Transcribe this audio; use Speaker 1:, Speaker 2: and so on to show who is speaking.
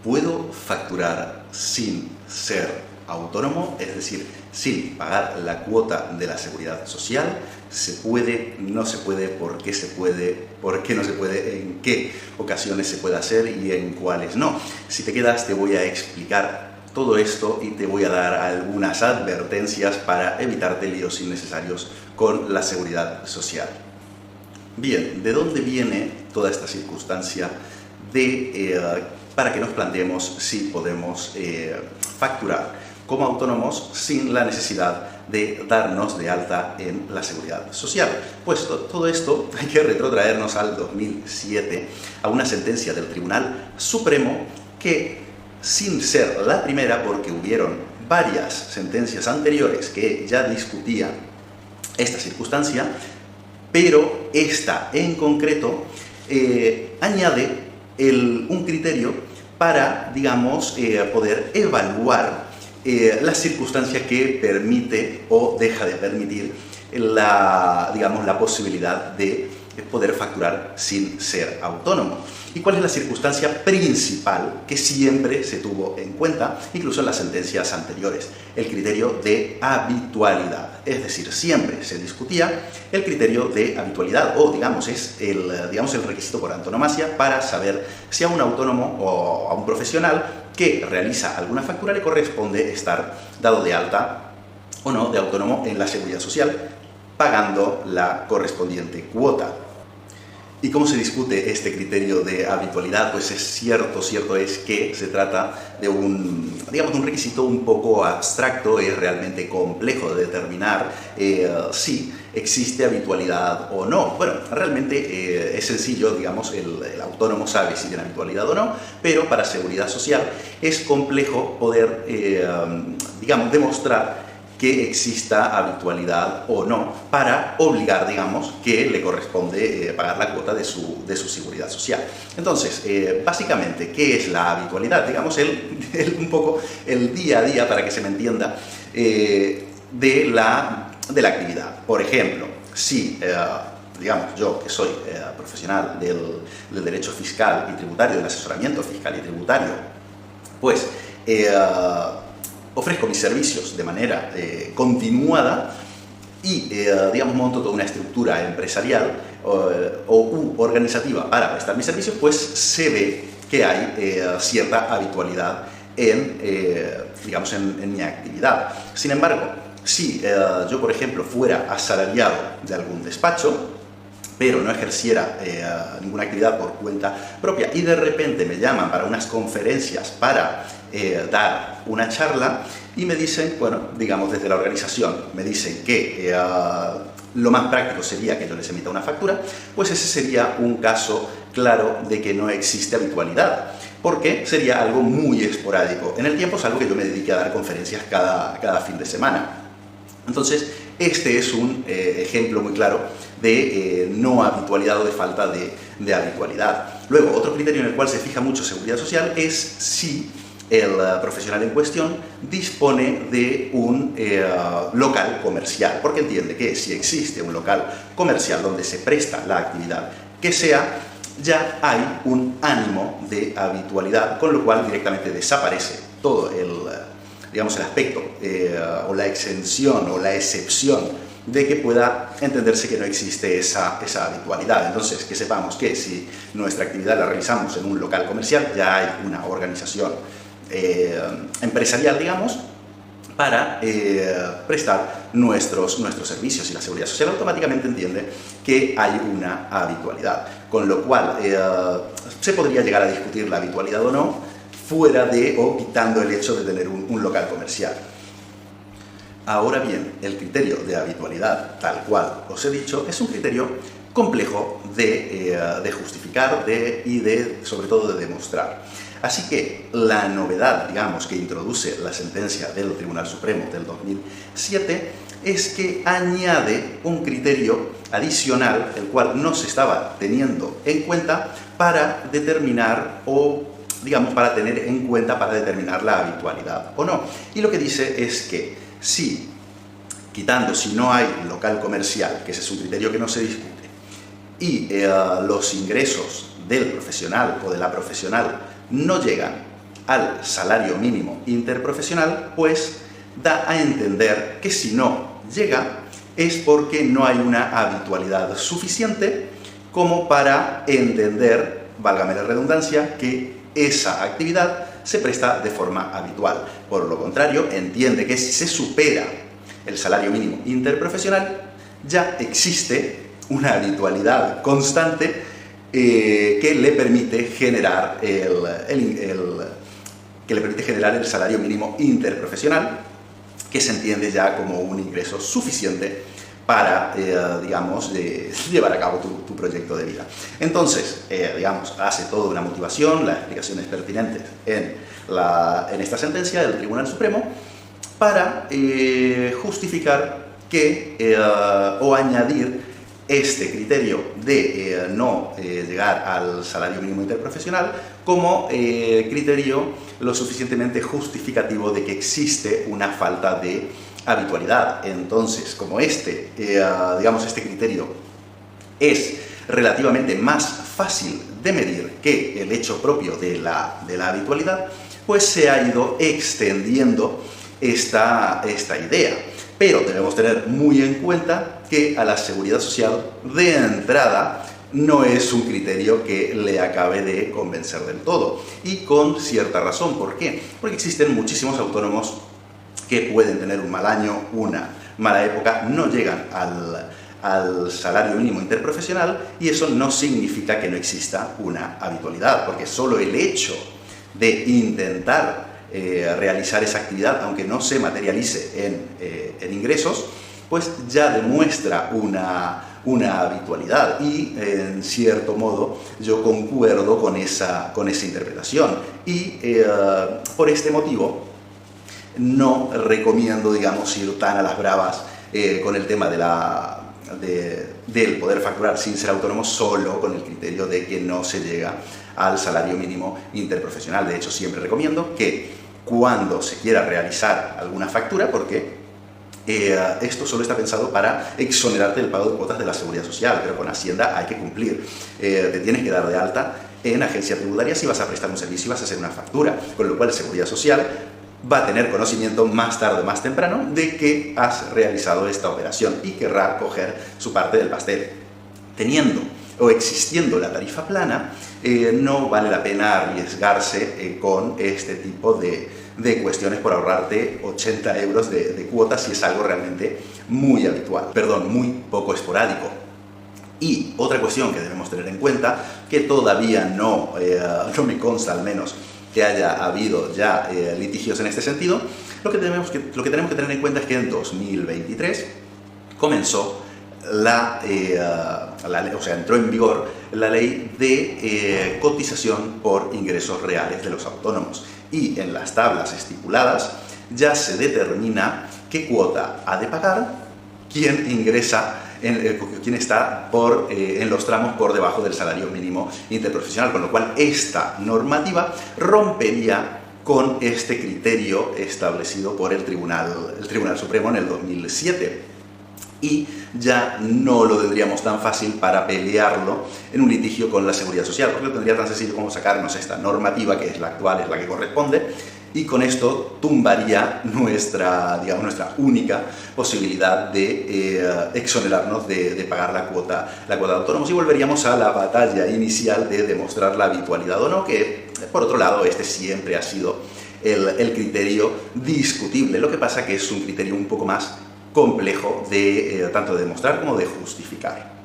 Speaker 1: ¿Puedo facturar sin ser autónomo? Es decir, sin pagar la cuota de la seguridad social. ¿Se puede? ¿No se puede? ¿Por qué se puede? ¿Por qué no se puede? ¿En qué ocasiones se puede hacer y en cuáles no? Si te quedas, te voy a explicar todo esto y te voy a dar algunas advertencias para evitarte líos innecesarios con la seguridad social. Bien, ¿de dónde viene toda esta circunstancia para que nos planteemos si podemos facturar como autónomos sin la necesidad de darnos de alta en la seguridad social? Pues todo esto hay que retrotraernos al 2007, a una sentencia del Tribunal Supremo que, sin ser la primera, porque hubieron varias sentencias anteriores que ya discutían esta circunstancia, pero esta en concreto añade un criterio para, digamos, poder evaluar la circunstancia que permite o deja de permitir la posibilidad de poder facturar sin ser autónomo. ¿Y cuál es la circunstancia principal que siempre se tuvo en cuenta, incluso en las sentencias anteriores? El criterio de habitualidad. Es decir, siempre se discutía el criterio de habitualidad, o digamos el requisito por antonomasia para saber si a un autónomo o a un profesional que realiza alguna factura le corresponde estar dado de alta o no de autónomo en la seguridad social, pagando la correspondiente cuota. ¿Y cómo se discute este criterio de habitualidad? Pues es cierto es que se trata de un requisito un poco abstracto, es realmente complejo de determinar si existe habitualidad o no. Bueno, realmente es sencillo, digamos, el autónomo sabe si tiene habitualidad o no, pero para seguridad social es complejo poder, demostrar que exista habitualidad o no para obligar, digamos, que le corresponde pagar la cuota de su seguridad social. Entonces, básicamente, ¿qué es la habitualidad? Digamos, un poco el día a día, para que se me entienda, de la actividad. Por ejemplo, si, digamos, yo que soy profesional del derecho fiscal y tributario, del asesoramiento fiscal y tributario, pues ofrezco mis servicios de manera continuada y, monto toda una estructura empresarial o organizativa para prestar mis servicios, pues se ve que hay cierta habitualidad en mi actividad. Sin embargo, si yo, por ejemplo, fuera asalariado de algún despacho, pero no ejerciera ninguna actividad por cuenta propia y de repente me llaman para unas conferencias para dar una charla y me dicen, desde la organización, me dicen que lo más práctico sería que yo les emita una factura, pues ese sería un caso claro de que no existe habitualidad, porque sería algo muy esporádico. En el tiempo es algo que yo me dedique a dar conferencias cada fin de semana. Entonces, este es un ejemplo muy claro de no habitualidad o de falta de habitualidad. Luego, otro criterio en el cual se fija mucho seguridad social es si el profesional en cuestión dispone de un local comercial, porque entiende que si existe un local comercial donde se presta la actividad que sea, ya hay un ánimo de habitualidad, con lo cual directamente desaparece todo el aspecto o la exención o la excepción de que pueda entenderse que no existe esa habitualidad. Entonces, que sepamos que si nuestra actividad la realizamos en un local comercial, ya hay una organización empresarial, digamos, para prestar nuestros servicios, y la seguridad social automáticamente entiende que hay una habitualidad, con lo cual se podría llegar a discutir la habitualidad o no, fuera de o quitando el hecho de tener un local comercial. Ahora bien, el criterio de habitualidad, tal cual os he dicho, es un criterio complejo de justificar y sobre todo de demostrar. Así que la novedad, digamos, que introduce la sentencia del Tribunal Supremo del 2007 es que añade un criterio adicional, el cual no se estaba teniendo en cuenta para determinar para tener en cuenta para determinar la habitualidad o no. Y lo que dice es que si no hay local comercial, que ese es un criterio que no se discute, y los ingresos del profesional o de la profesional no llegan al salario mínimo interprofesional, pues da a entender que si no llega es porque no hay una habitualidad suficiente como para entender, válgame la redundancia, que esa actividad se presta de forma habitual. Por lo contrario, entiende que si se supera el salario mínimo interprofesional, ya existe una habitualidad constante que le permite generar el salario mínimo interprofesional, que se entiende ya como un ingreso suficiente para, digamos, llevar a cabo tu proyecto de vida. Entonces, digamos, hace toda una motivación, las explicaciones pertinentes en esta sentencia del Tribunal Supremo para justificar que, o añadir este criterio de no llegar al salario mínimo interprofesional como criterio lo suficientemente justificativo de que existe una falta de habitualidad. Entonces, como digamos, este criterio es relativamente más fácil de medir que el hecho propio de la habitualidad, pues se ha ido extendiendo esta idea. Pero debemos tener muy en cuenta que a la Seguridad Social de entrada no es un criterio que le acabe de convencer del todo. Y con cierta razón. ¿Por qué? Porque existen muchísimos autónomos que pueden tener un mal año, una mala época, no llegan al salario mínimo interprofesional, y eso no significa que no exista una habitualidad, porque solo el hecho de intentar realizar esa actividad, aunque no se materialice en ingresos, pues ya demuestra una habitualidad, y en cierto modo yo concuerdo con esa interpretación, y por este motivo no recomiendo, digamos, ir tan a las bravas con el tema del poder facturar sin ser autónomo solo con el criterio de que no se llega al salario mínimo interprofesional. De hecho, siempre recomiendo que cuando se quiera realizar alguna factura, porque esto solo está pensado para exonerarte del pago de cuotas de la Seguridad Social, pero con Hacienda hay que cumplir. Te tienes que dar de alta en agencia tributaria si vas a prestar un servicio y vas a hacer una factura, con lo cual la Seguridad Social va a tener conocimiento más tarde o más temprano de que has realizado esta operación y querrá coger su parte del pastel. Teniendo o existiendo la tarifa plana, no vale la pena arriesgarse con este tipo de cuestiones por ahorrarte 80 euros de cuotas si es algo realmente muy habitual, muy poco esporádico. Y otra cuestión que debemos tener en cuenta, que todavía no me consta al menos que haya habido ya litigios en este sentido, lo que tenemos que tener en cuenta es que en 2023 comenzó entró en vigor la ley de cotización por ingresos reales de los autónomos, y en las tablas estipuladas ya se determina qué cuota ha de pagar quien ingresa, quien está en los tramos por debajo del salario mínimo interprofesional, con lo cual esta normativa rompería con este criterio establecido por el Tribunal Supremo en el 2007. Y ya no lo tendríamos tan fácil para pelearlo en un litigio con la Seguridad Social, porque lo tendría tan sencillo como sacarnos esta normativa, que es la actual, es la que corresponde, y con esto tumbaría nuestra única posibilidad de exonerarnos de pagar la cuota de autónomos, y volveríamos a la batalla inicial de demostrar la habitualidad o no, que por otro lado este siempre ha sido el criterio discutible. Lo que pasa que es un criterio un poco más complejo tanto de demostrar como de justificar.